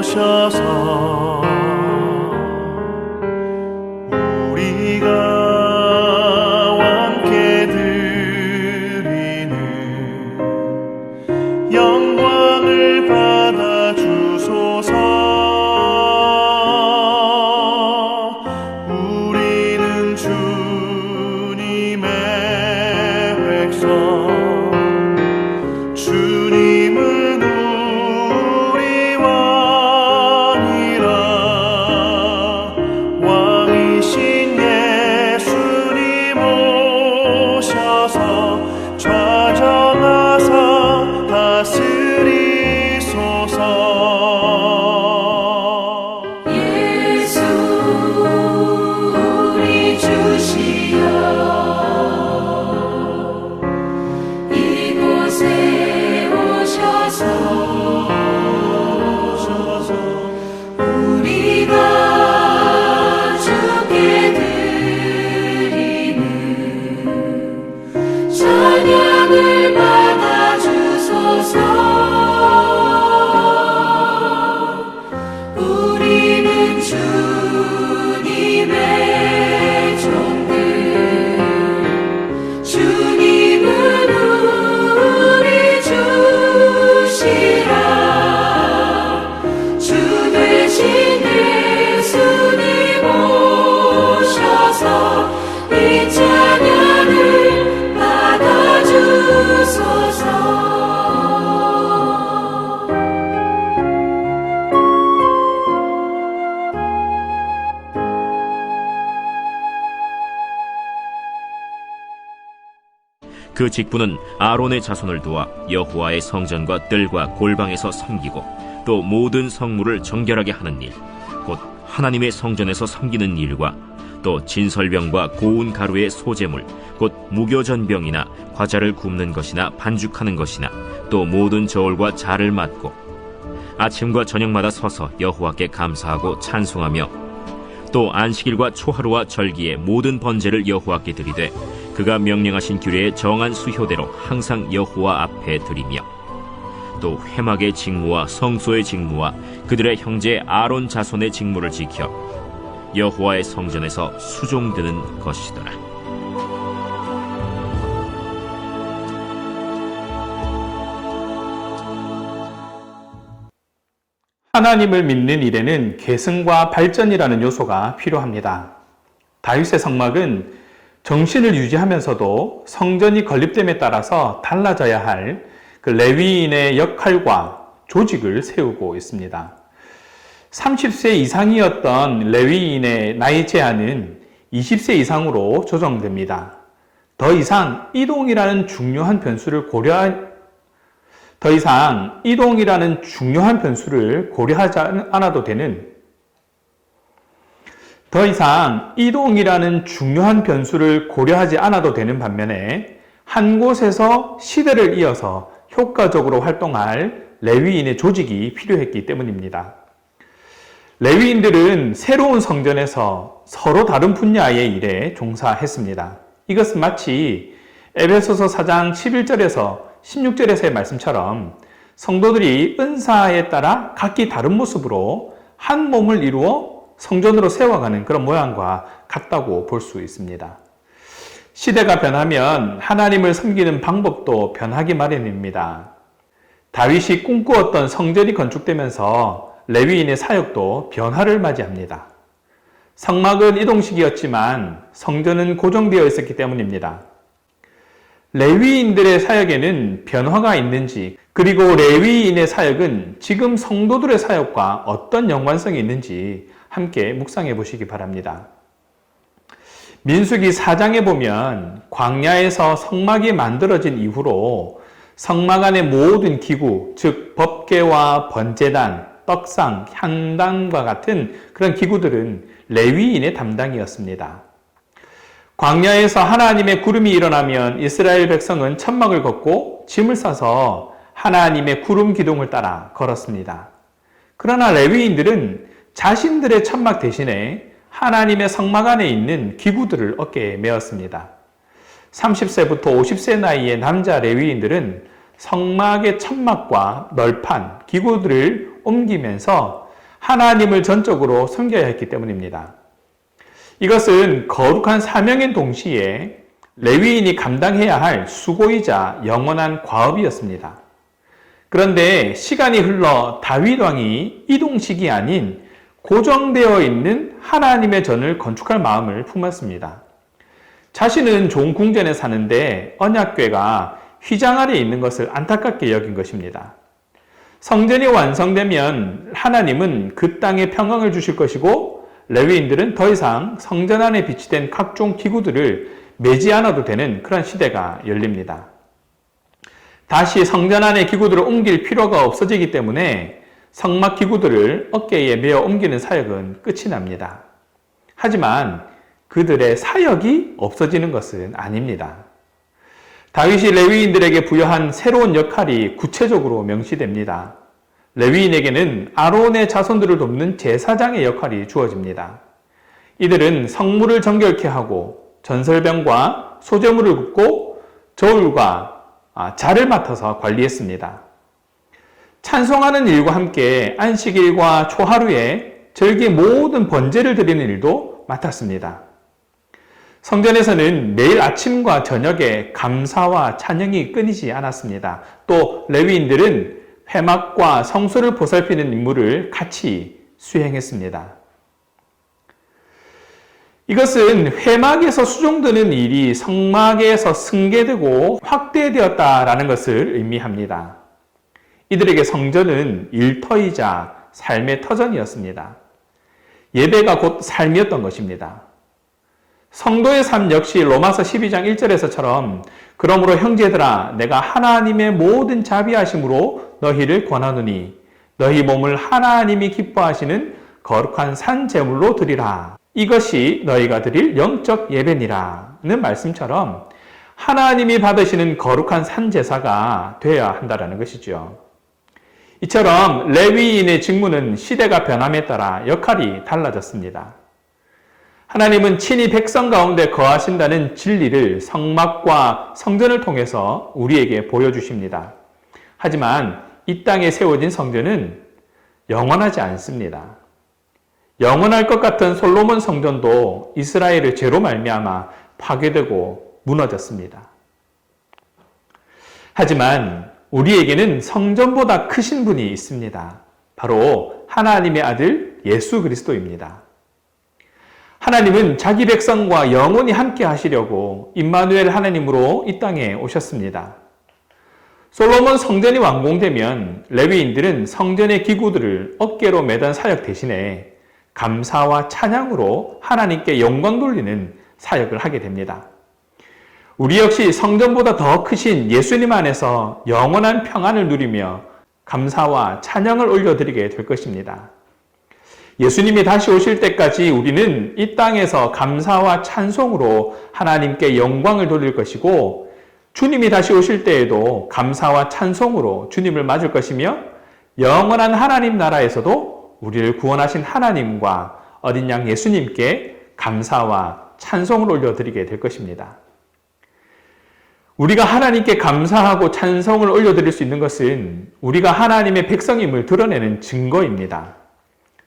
세우셔서 우리가 함께 드리는 영광을 받아 주소서. 우리는 주님의 백성, 주님은 우리 왕이라. 왕이신 예수님 오셔서 좌정하사 다스리소서. 예수 우리 주시여, 이곳에 오셔서 우리가 주께 드리는 찬양을 받아 주소서. 우리는 주님의 종들, 주님은 우리 주시라. 주 되신 예수님 오셔서 이 찬양을 받아 주소서. 그 직분은 아론의 자손을 도와 여호와의 성전과 뜰과 골방에서 섬기고 또 모든 성물을 정결하게 하는 일, 곧 하나님의 성전에서 섬기는 일과 또 진설병과 고운 가루의 소재물, 곧 무교전병이나 과자를 굽는 것이나 반죽하는 것이나 또 모든 저울과 자를 맡고 아침과 저녁마다 서서 여호와께 감사하고 찬송하며 또 안식일과 초하루와 절기의 모든 번제를 여호와께 드리되 그가 명령하신 규례의 정한 수효대로 항상 여호와 앞에 드리며 또 회막의 직무와 성소의 직무와 그들의 형제 아론 자손의 직무를 지켜 여호와의 성전에서 수종드는 것이더라. 하나님을 믿는 일에는 계승과 발전이라는 요소가 필요합니다. 다윗의 성막은 정신을 유지하면서도 성전이 건립됨에 따라서 달라져야 할 그 레위인의 역할과 조직을 세우고 있습니다. 30세 이상이었던 레위인의 나이 제한은 20세 이상으로 조정됩니다. 더 이상 이동이라는 중요한 변수를 고려하지 않아도 되는 반면에 한 곳에서 시대를 이어서 효과적으로 활동할 레위인의 조직이 필요했기 때문입니다. 레위인들은 새로운 성전에서 서로 다른 분야의 일에 종사했습니다. 이것은 마치 에베소서 4장 11절에서 16절에서의 말씀처럼 성도들이 은사에 따라 각기 다른 모습으로 한 몸을 이루어 성전으로 세워가는 그런 모양과 같다고 볼 수 있습니다. 시대가 변하면 하나님을 섬기는 방법도 변하기 마련입니다. 다윗이 꿈꾸었던 성전이 건축되면서 레위인의 사역도 변화를 맞이합니다. 성막은 이동식이었지만 성전은 고정되어 있었기 때문입니다. 레위인들의 사역에는 변화가 있는지, 그리고 레위인의 사역은 지금 성도들의 사역과 어떤 연관성이 있는지 함께 묵상해 보시기 바랍니다. 민수기 4장에 보면 광야에서 성막이 만들어진 이후로 성막 안의 모든 기구, 즉 법궤와 번제단, 떡상, 향단과 같은 그런 기구들은 레위인의 담당이었습니다. 광야에서 하나님의 구름이 일어나면 이스라엘 백성은 천막을 걷고 짐을 싸서 하나님의 구름 기둥을 따라 걸었습니다. 그러나 레위인들은 자신들의 천막 대신에 하나님의 성막 안에 있는 기구들을 어깨에 메었습니다. 30세부터 50세 나이의 남자 레위인들은 성막의 천막과 널판, 기구들을 옮기면서 하나님을 전적으로 섬겨야 했기 때문입니다. 이것은 거룩한 사명인 동시에 레위인이 감당해야 할 수고이자 영원한 과업이었습니다. 그런데 시간이 흘러 다윗 왕이 이동식이 아닌 고정되어 있는 하나님의 전을 건축할 마음을 품었습니다. 자신은 좋은 궁전에 사는데 언약궤가 휘장 아래에 있는 것을 안타깝게 여긴 것입니다. 성전이 완성되면 하나님은 그 땅에 평강을 주실 것이고 레위인들은 더 이상 성전 안에 비치된 각종 기구들을 매지 않아도 되는 그런 시대가 열립니다. 다시 성전 안에 기구들을 옮길 필요가 없어지기 때문에 성막 기구들을 어깨에 메어 옮기는 사역은 끝이 납니다. 하지만 그들의 사역이 없어지는 것은 아닙니다. 다윗이 레위인들에게 부여한 새로운 역할이 구체적으로 명시됩니다. 레위인에게는 아론의 자손들을 돕는 제사장의 역할이 주어집니다. 이들은 성물을 정결케 하고 전설병과 소제물을 굽고 저울과 자를 맡아서 관리했습니다. 찬송하는 일과 함께 안식일과 초하루에 절기 모든 번제를 드리는 일도 맡았습니다. 성전에서는 매일 아침과 저녁에 감사와 찬양이 끊이지 않았습니다. 또 레위인들은 회막과 성소를 보살피는 임무를 같이 수행했습니다. 이것은 회막에서 수종드는 일이 성막에서 승계되고 확대되었다라는 것을 의미합니다. 이들에게 성전은 일터이자 삶의 터전이었습니다. 예배가 곧 삶이었던 것입니다. 성도의 삶 역시 로마서 12장 1절에서처럼 그러므로 형제들아 내가 하나님의 모든 자비하심으로 너희를 권하노니 너희 몸을 하나님이 기뻐하시는 거룩한 산 제물로 드리라. 이것이 너희가 드릴 영적 예배니라는 말씀처럼 하나님이 받으시는 거룩한 산 제사가 되어야 한다는 것이죠. 이처럼 레위인의 직무는 시대가 변함에 따라 역할이 달라졌습니다. 하나님은 친히 백성 가운데 거하신다는 진리를 성막과 성전을 통해서 우리에게 보여주십니다. 하지만 이 땅에 세워진 성전은 영원하지 않습니다. 영원할 것 같은 솔로몬 성전도 이스라엘의 죄로 말미암아 파괴되고 무너졌습니다. 하지만 우리에게는 성전보다 크신 분이 있습니다. 바로 하나님의 아들 예수 그리스도입니다. 하나님은 자기 백성과 영원히 함께 하시려고 임마누엘 하나님으로 이 땅에 오셨습니다. 솔로몬 성전이 완공되면 레위인들은 성전의 기구들을 어깨로 매단 사역 대신에 감사와 찬양으로 하나님께 영광 돌리는 사역을 하게 됩니다. 우리 역시 성전보다 더 크신 예수님 안에서 영원한 평안을 누리며 감사와 찬양을 올려드리게 될 것입니다. 예수님이 다시 오실 때까지 우리는 이 땅에서 감사와 찬송으로 하나님께 영광을 돌릴 것이고 주님이 다시 오실 때에도 감사와 찬송으로 주님을 맞을 것이며 영원한 하나님 나라에서도 우리를 구원하신 하나님과 어린 양 예수님께 감사와 찬송을 올려드리게 될 것입니다. 우리가 하나님께 감사하고 찬송을 올려드릴 수 있는 것은 우리가 하나님의 백성임을 드러내는 증거입니다.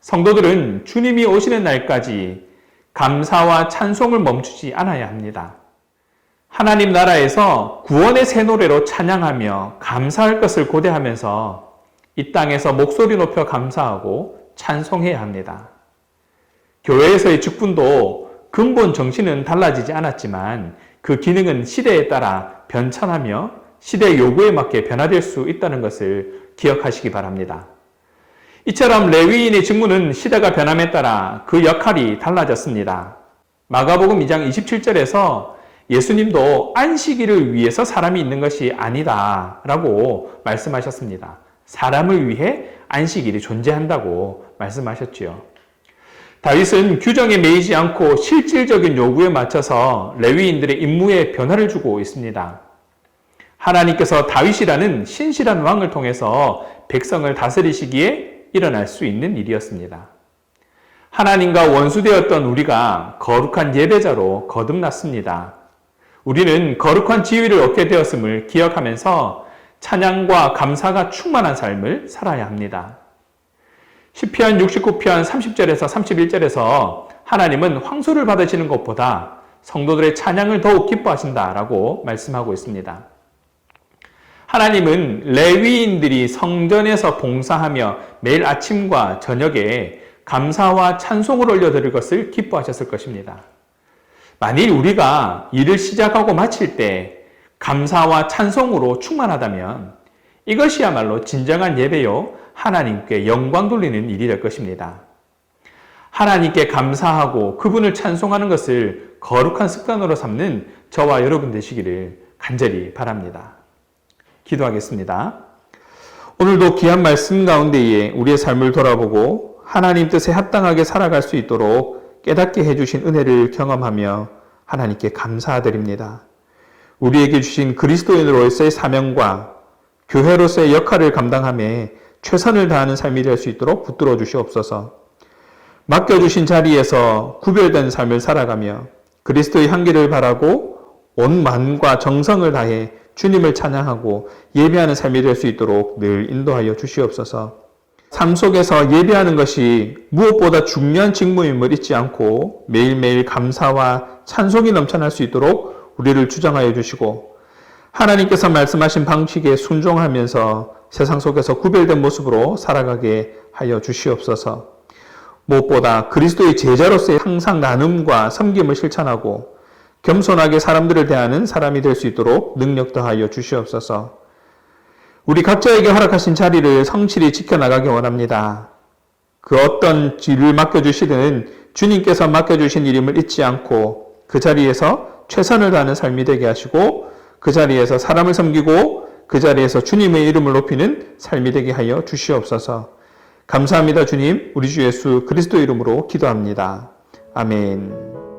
성도들은 주님이 오시는 날까지 감사와 찬송을 멈추지 않아야 합니다. 하나님 나라에서 구원의 새 노래로 찬양하며 감사할 것을 고대하면서 이 땅에서 목소리 높여 감사하고 찬송해야 합니다. 교회에서의 직분도 근본 정신은 달라지지 않았지만 그 기능은 시대에 따라 변천하며 시대의 요구에 맞게 변화될 수 있다는 것을 기억하시기 바랍니다. 이처럼 레위인의 직무는 시대가 변함에 따라 그 역할이 달라졌습니다. 마가복음 2장 27절에서 예수님도 안식일을 위해서 사람이 있는 것이 아니다 라고 말씀하셨습니다. 사람을 위해 안식일이 존재한다고 말씀하셨지요. 다윗은 규정에 매이지 않고 실질적인 요구에 맞춰서 레위인들의 임무에 변화를 주고 있습니다. 하나님께서 다윗이라는 신실한 왕을 통해서 백성을 다스리시기에 일어날 수 있는 일이었습니다. 하나님과 원수되었던 우리가 거룩한 예배자로 거듭났습니다. 우리는 거룩한 지위를 얻게 되었음을 기억하면서 찬양과 감사가 충만한 삶을 살아야 합니다. 시편 69편 30절에서 31절에서 하나님은 황소를 받으시는 것보다 성도들의 찬양을 더욱 기뻐하신다라고 말씀하고 있습니다. 하나님은 레위인들이 성전에서 봉사하며 매일 아침과 저녁에 감사와 찬송을 올려드릴 것을 기뻐하셨을 것입니다. 만일 우리가 일을 시작하고 마칠 때 감사와 찬송으로 충만하다면 이것이야말로 진정한 예배요 하나님께 영광 돌리는 일이 될 것입니다. 하나님께 감사하고 그분을 찬송하는 것을 거룩한 습관으로 삼는 저와 여러분 되시기를 간절히 바랍니다. 기도하겠습니다. 오늘도 귀한 말씀 가운데에 우리의 삶을 돌아보고 하나님 뜻에 합당하게 살아갈 수 있도록 깨닫게 해주신 은혜를 경험하며 하나님께 감사드립니다. 우리에게 주신 그리스도인으로서의 사명과 교회로서의 역할을 감당하며 최선을 다하는 삶이 될 수 있도록 붙들어 주시옵소서. 맡겨주신 자리에서 구별된 삶을 살아가며 그리스도의 향기를 바라고 온 마음과 정성을 다해 주님을 찬양하고 예배하는 삶이 될 수 있도록 늘 인도하여 주시옵소서. 삶 속에서 예배하는 것이 무엇보다 중요한 직무임을 잊지 않고 매일매일 감사와 찬송이 넘쳐날 수 있도록 우리를 주장하여 주시고 하나님께서 말씀하신 방식에 순종하면서 세상 속에서 구별된 모습으로 살아가게 하여 주시옵소서. 무엇보다 그리스도의 제자로서의 항상 나눔과 섬김을 실천하고 겸손하게 사람들을 대하는 사람이 될 수 있도록 능력 더하여 주시옵소서. 우리 각자에게 허락하신 자리를 성실히 지켜나가기 원합니다. 그 어떤 일을 맡겨주시든 주님께서 맡겨주신 일임을 잊지 않고 그 자리에서 최선을 다하는 삶이 되게 하시고 그 자리에서 사람을 섬기고 그 자리에서 주님의 이름을 높이는 삶이 되게 하여 주시옵소서. 감사합니다. 주님, 우리 주 예수 그리스도 이름으로 기도합니다. 아멘.